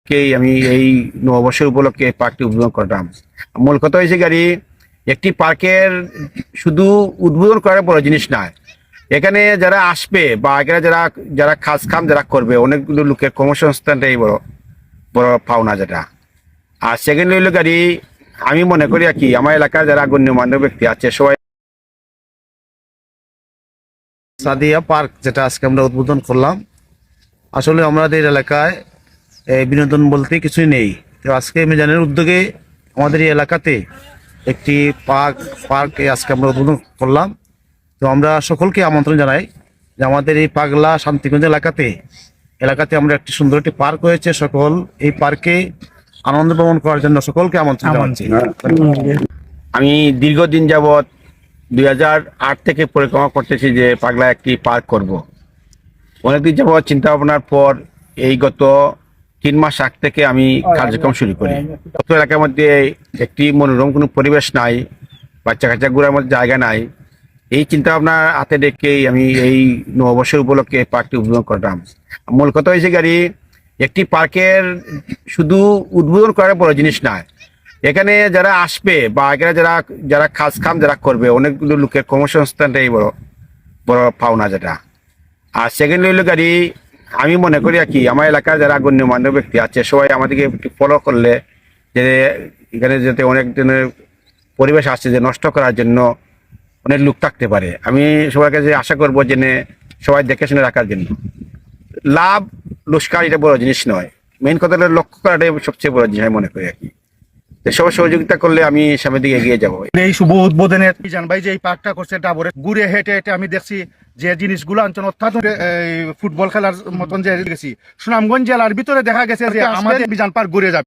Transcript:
আমি এই নববর্ষের উপলক্ষে পার্কটি উদ্বোধন করলাম। মূল কথা হয়েছে গাড়ি একটি পার্কের শুধু উদ্বোধন করার বড় জিনিস নয়, এখানে যারা আসবে বা এখানে যারা যারা কাজ কাম যারা করবে অনেকগুলো লোকের কর্মসংস্থানটাই বড় বড় পাওনা যেটা। আর সেকেন্ড হইল গাড়ি আমি মনে করি আর কি আমার এলাকার যারা গণ্যমান্য ব্যক্তি আছে সবাই সাদিয়া পার্ক যেটা আজকে আমরা উদ্বোধন করলাম। আসলে আমাদের এলাকায় বিনোদন বলতে কিছুই নেই। তো আজকে মিজানের উদ্যোগে আমাদের এই এলাকাতে একটি পার্ক আজকে আমরা উদ্বোধন করলাম। তো আমরা সকলকে আমন্ত্রণ জানাই যে আমাদের এই পাগলা শান্তিগঞ্জ এলাকাতে আমরা একটি সুন্দর একটি পার্ক হয়েছে। সকল এই পার্কে আনন্দ ভ্রমণ করার জন্য সকলকে আমন্ত্রণ জানাচ্ছি। আমি দীর্ঘদিন যাবৎ 2008 থেকে পরিকল্পনা করতেছি যে পাগলা একটি পার্ক করব। অনেকদিন যাবৎ চিন্তা ভাবনার পর এই গত 3 মাস আগ থেকে আমি কার্যক্রম শুরু করি। গত এলাকার মধ্যে একটি মনোরম কোনো পরিবেশ নাই, বাচ্চা কাচ্চা ঘোরার মধ্যে জায়গা নাই। এই চিন্তা ভাবনা হাতে রেখেই আমি এই নববর্ষের উপলক্ষে পার্কটি উদ্বোধন করলাম। মূল কথা হয়েছে গাড়ি একটি পার্কের শুধু উদ্বোধন করার বড় জিনিস নয়, এখানে যারা আসবে বা এখানে যারা যারা কাজ কাম যারা করবে অনেকগুলো লোকের কর্মসংস্থানটাই বড় বড় পাওনা যেটা। আর সেকেন্ড হইল গাড়ি আমি মনে করি আর কি আমার এলাকার যারা গণ্যমান্য ব্যক্তি আছে সবাই আমাদেরকে একটু ফলো করলে যে এখানে যাতে অনেক দিনের পরিবেশ আসছে যে নষ্ট করার জন্য অনেক লোক থাকতে পারে। আমি সবার কাছে আশা করবো যে সবাই দেখে শুনে রাখার জন্য। লাভ লোকসান এটা বড় জিনিস নয়, মেইন কথা হলো লক্ষ্য করাটাই সবচেয়ে বড় জিনিস আমি মনে করি আর কি। সবাই সহযোগিতা করলে আমি সামনের দিকে এগিয়ে যাবো। এই শুভ উদ্বোধনের মিজান ভাই যে এই পার্কটা করছে ডাবরে ঘুরে হেঁটে হেঁটে আমি দেখছি যে জিনিসগুলো আনছেন অত্যাধুনিক ফুটবল খেলার মতন যে গেছি সুনামগঞ্জ জেলার ভিতরে দেখা গেছে যে আমাদের মিজান পার্ক ঘুরে যাবে।